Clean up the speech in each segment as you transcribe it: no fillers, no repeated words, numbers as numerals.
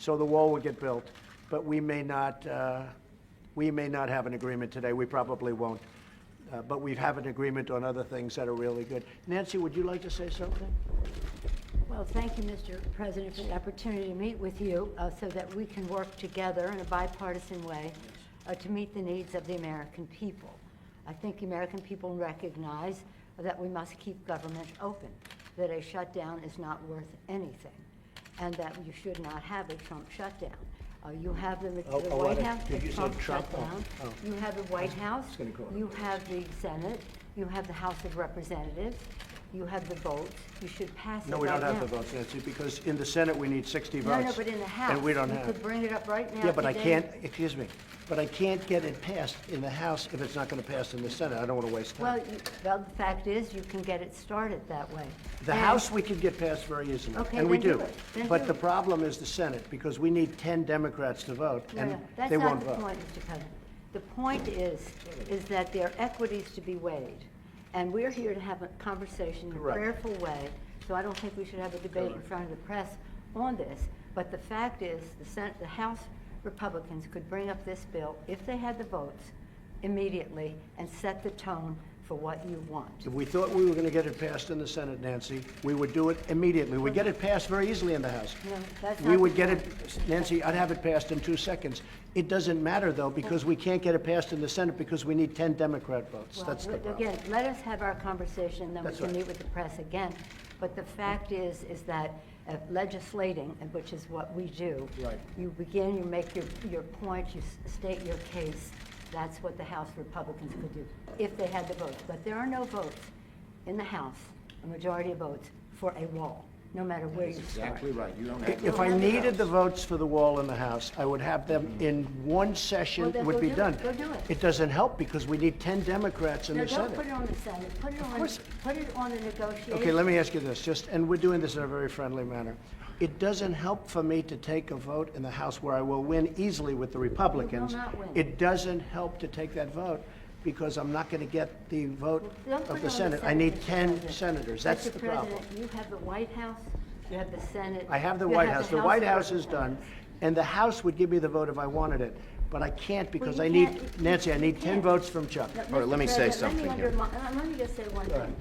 so the wall will get built. But we may not have an agreement today. We probably won't. But we have an agreement on other things that are really good. Nancy, would you like to say something? Well, thank you, Mr. President, for the opportunity to meet with you so that we can work together in a bipartisan way to meet the needs of the American people. I think the American people recognize that we must keep government open, that a shutdown is not worth anything, and that you should not have a Trump shutdown. You have the White House, the Trump shutdown. You have the White House, you have the Senate, you have the House of Representatives, you have the votes. You should pass it right now. No, we don't have the votes, Nancy, because in the Senate we need 60 votes. No, but in the House, and we don't you have. could bring it up right now. Yeah, but I today. can't, excuse me, but I can't get it passed in the House if it's not going to pass in the Senate. I don't want to waste time. Well, the fact is, you can get it started that way. The House we could get passed very easily, Okay, and we then do do. it. Then But do the it. problem is the Senate, because we need 10 Democrats to vote, and they won't vote. That's not the point, Mr. President. The point is that there are equities to be weighed, and we're here to have a conversation in a Correct. prayerful way, so I don't think we should have a debate in front of the press on this. But the fact is, the House Republicans could bring up this bill, if they had the votes, immediately, and set the tone for what you want. If we thought we were going to get it passed in the Senate, Nancy, we would do it immediately. We'd get it passed very easily in the House. No, that's We not would the get point. it, Nancy, I'd have it passed in 2 seconds. It doesn't matter, though, because we can't get it passed in the Senate because we need 10 Democrat votes. Well, That's the problem. again, let us have our conversation, then we That's can right. meet with the press again. But the fact is that legislating, which is what we do. Right. You begin, you make your point, you state your case. That's what the House Republicans could do, if they had the votes. But there are no votes in the House, a majority of votes, for a wall, no matter where you start. Exactly right. You don't have If I needed the votes for the wall in the House, I would have them in one session, Well, then it would go be do done. it. Go do it. It doesn't help because we need 10 Democrats in No, the don't Senate. put it on the Senate, put it on the negotiation. Okay, let me ask you this, and we're doing this in a very friendly manner. It doesn't help for me to take a vote in the House where I will win easily with the Republicans. You will not win. It doesn't help to take that vote because I'm not going to get the vote Don't put of it the on Senate. I need Mr. 10 President. senators. That's Mr. the problem. President, you have the White House, you have the Senate. I have the you White House. The White of House is done, Representatives. and the House would give me the vote if I wanted it. But I can't because Well, I you need, can't- Nancy, I you need 10 can't. votes from Chuck. No, All right, Mr. let me say President, something here. Let me just say one thing.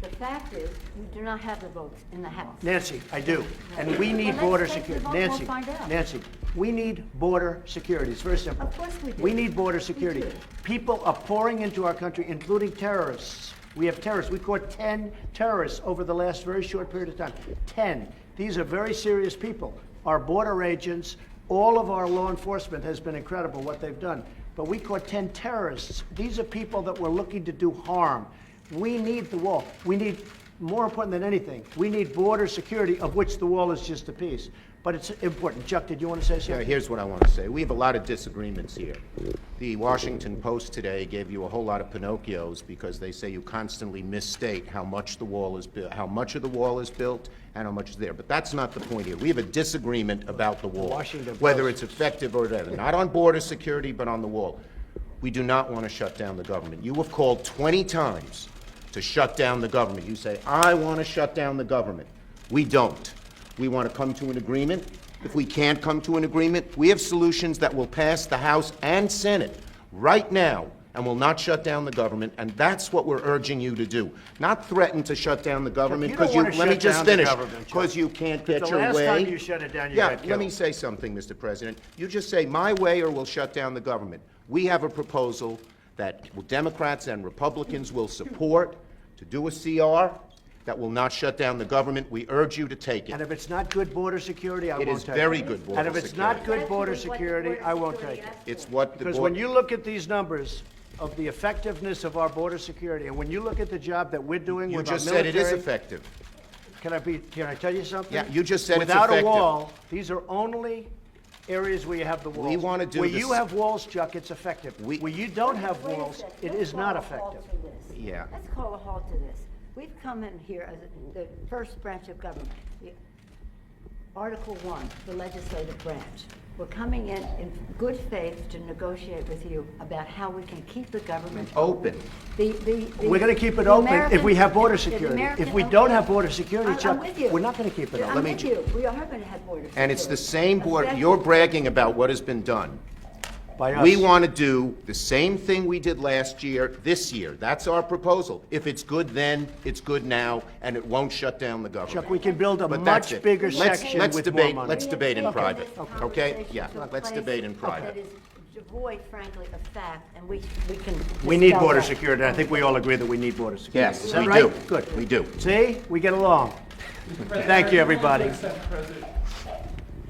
The fact is, you do not have the votes in the House. Nancy, I do. And we need Well, let's border take the security. vote, we'll Nancy, find out. Nancy, we need border security. It's very simple. Of course we do. We need border security. do. People are pouring into our country, including terrorists. We have terrorists. We caught 10 terrorists over the last very short period of time. 10. These are very serious people. Our border agents, all of our law enforcement has been incredible what they've done. But we caught 10 terrorists. These are people that were looking to do harm. We need the wall. We need, more important than anything, we need border security, of which the wall is just a piece. But it's important. Chuck, did you want to say Yeah, something? here's what I want to say. We have a lot of disagreements here. The Washington Post today gave you a whole lot of Pinocchios because they say you constantly misstate how much the wall is built, how much of the wall is built, and how much is there. But that's not the point here. We have a disagreement about the wall, Washington whether Post. it's effective or whatever. Not on border security, but on the wall. We do not want to shut down the government. You have called 20 times to shut down the government. You say, I want to shut down the government. We don't. We want to come to an agreement. If we can't come to an agreement, we have solutions that will pass the House and Senate right now and will not shut down the government, and that's what we're urging you to do. Not threaten to shut down the government you don't because wanna let me shut just down the finish, government, Chuck. because you can't get The your last way. time you shut it down, you Yeah, got let me killed. say something, Mr. President. You just say, my way or we'll shut down the government. We have a proposal that Democrats and Republicans will support to do a CR that will not shut down the government. We urge you to take And it. if it's not good border security, I It won't is take it. very good border And if it's not security. good border That's what the security, I won't security take it. asked for. It's what the Because board. when you look at these numbers of the effectiveness of our border security, and when you look at the job that we're doing You with our just said it is military- effective. Can I tell you something? Yeah, you just said it's Without a effective. wall, these are only areas where you have the walls. We wanna do Where this- you have walls, Chuck, it's effective. We- Where you don't have Wait a walls, second. it Let's is not call a halt effective. to this. Yeah. Let's call a halt to this. We've come in here as the first branch of government. Article 1, the legislative branch. We're coming in good faith to negotiate with you about how we can keep the government Open. We're going to keep it open if we have border security. If we don't have border security, I'm Chuck, with you. we're not going to keep it I'm open. with you. We are going to have border security. And it's the same border, you're bragging about what has been done. By us. We want to do the same thing we did last year, this year. That's our proposal. If it's good then, it's good now, and it won't shut down the government. Chuck, we can build a But that's much it. bigger Let's- section let's with debate- more money. let's debate in We have private, taken this okay? conversation Yeah, to a let's place debate in private. That is devoid, frankly, of fact, and we can. We need dispel border that. security, and I think we all agree that we need border security. Yes, Is that we right? do. Good. We do. See, we get along. Thank you, everybody. Mr. President,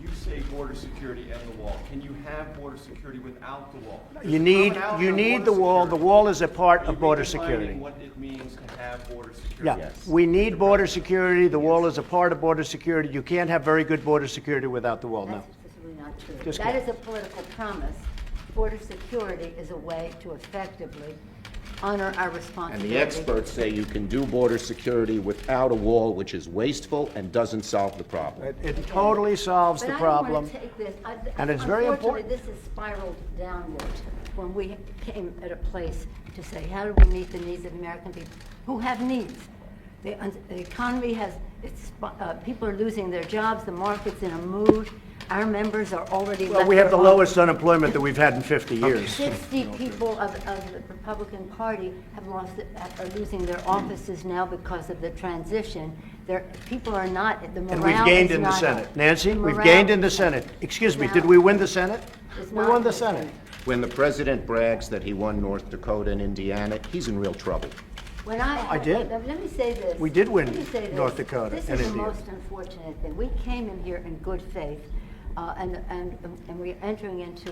you say border security and the wall. Can you have border security without the wall? You need the wall. The wall is a part of border Are you security. redefining what it means to have border security? Yeah, we need border security. The wall is a part of border security. You can't have very good border security without the wall, no. That's simply not true. Just That kidding. is a political promise. Border security is a way to effectively honor our And responsibility. the experts say you can do border security without a wall, which is wasteful and doesn't solve the problem. It totally solves the But I don't problem. want to take this, And it's very important. Unfortunately, this has spiraled downward when we came at a place to say, how do we meet the needs of the American people who have needs? The economy has, people are losing their jobs, the market's in a mood, our members are already Well, left we have the their lowest unemployment that we've had in 50 years. 60 people of the Republican Party are losing their offices now because of the transition. People are not, the morale is And not we've gained in the up. Senate. Nancy, The we've morale gained in the Senate. Excuse me, did we win the Senate? is We not won in the Senate. When the president brags that he won North Dakota and Indiana, he's in real trouble. When I did. Let me say this. We did win Let me say this. North Dakota This and is the Indiana. most unfortunate thing. We came in here in good faith, and we're entering into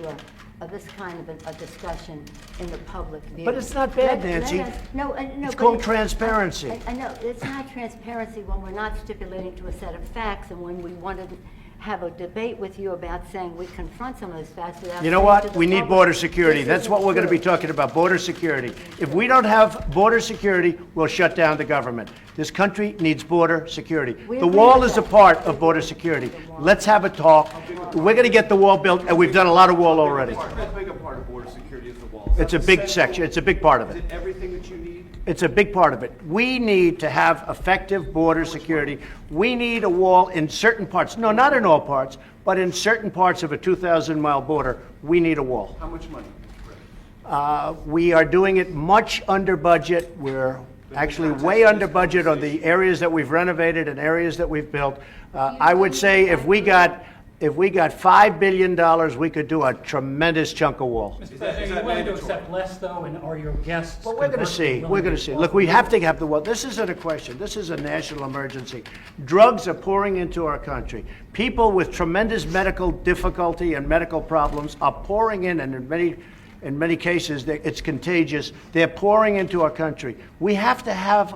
this kind of a discussion in the public view. But it's not bad, Nancy. No, It's but called transparency. I know, it's not transparency when we're not stipulating to a set of facts, and when we want to have a debate with you about saying we confront some of those facts without. You know saying what? to the We need public, border security. this That's isn't what we're going to be true. talking about, border security. If we don't have border security, we'll shut down the government. This country needs border security. We The agree wall with is a that. part of border security. Let's have a talk. We're going to get the wall built, and we've done a lot of wall already. How big a part of border security is the wall? Is It's that a big essential? section. It's a big part of Is it. it everything that you need? It's a big part of it. We need to have effective border security. We need a wall in certain parts. No, not in all parts, but in certain parts of a 2,000-mile border, we need a wall. How much money? We are doing it much under budget. We're actually way under budget on the areas that we've renovated and areas that we've built. I would say if we got $5 billion, we could do a tremendous chunk of wall. Mr. President, are you willing to accept less, though, and are your guests? Well, we're going to see. conversely We're going to see. Look, we have to have the wall. This isn't a question. This is a national emergency. Drugs are pouring into our country. People with tremendous medical difficulty and medical problems are pouring in, and in many cases, it's contagious. They're pouring into our country. We have to have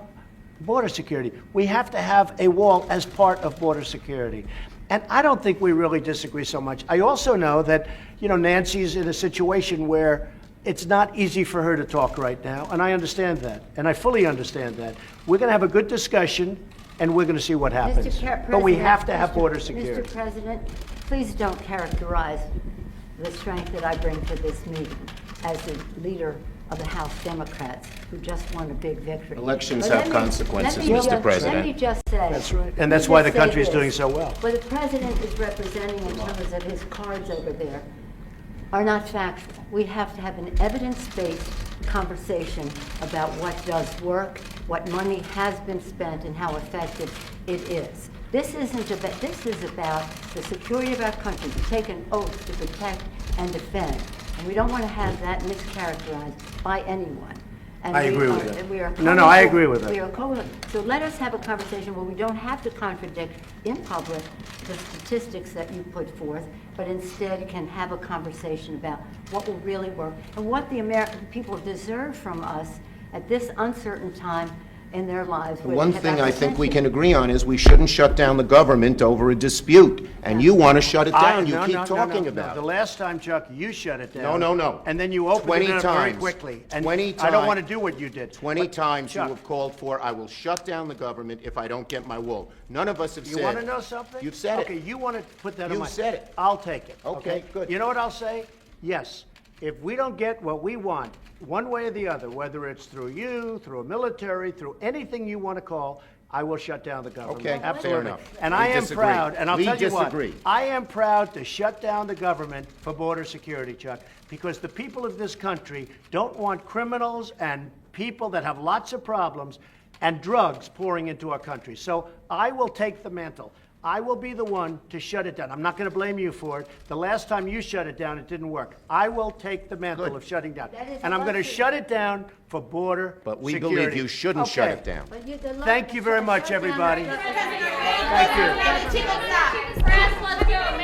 border security. We have to have a wall as part of border security. And I don't think we really disagree so much. I also know that, Nancy's in a situation where it's not easy for her to talk right now, and I understand that, and I fully understand that. We're going to have a good discussion, and we're going to see what happens. But we have to have border security. Mr. President, please don't characterize the strength that I bring to this meeting as the leader of the House Democrats who just won a big victory. Elections But have consequences, let me Mr. just- President. Let me just say. That's right. And that's why the country is doing so well. What the president is representing in terms of his cards over there are not factual. We have to have an evidence-based conversation about what does work, what money has been spent, and how effective it is. This is about the security of our country, to take an oath to protect and defend. And we don't want to have that mischaracterized by anyone. And I agree with we that. are- we are No, I agree with that. We are so let us have a conversation where we don't have to contradict in public the statistics that you put forth, but instead can have a conversation about what will really work and what the American people deserve from us at this uncertain time in their lives. The one thing I think we can agree on is we shouldn't shut down the government over a dispute, and you want to shut it down. You keep talking about The it. last time, Chuck, you shut it down. No, no, no. And then you opened 20 it up very times. quickly. And 20 I times. don't want to do what you did. 20 But, times you Chuck, have called for, I will shut down the government if I don't get my will. None of us have said. You want to know something? You've said Okay, it. you want to put that on You've my... said it. I'll take it. Okay, good. You know what I'll say? Yes. If we don't get what we want, one way or the other, whether it's through you, through a military, through anything you want to call, I will shut down the government. Okay, fair Absolutely. enough. And We I am disagree. proud, and I'll We tell you what, disagree. I am proud to shut down the government for border security, Chuck, because the people of this country don't want criminals and people that have lots of problems and drugs pouring into our country. So I will take the mantle. I will be the one to shut it down. I'm not going to blame you for it. The last time you shut it down, it didn't work. I will take the mantle of shutting down. That is And I'm going to lucky. shut it down for border But we security. believe you shouldn't shut Okay. it down. But you- the Thank you very much, shut down everybody. the- Thank you. Let's go.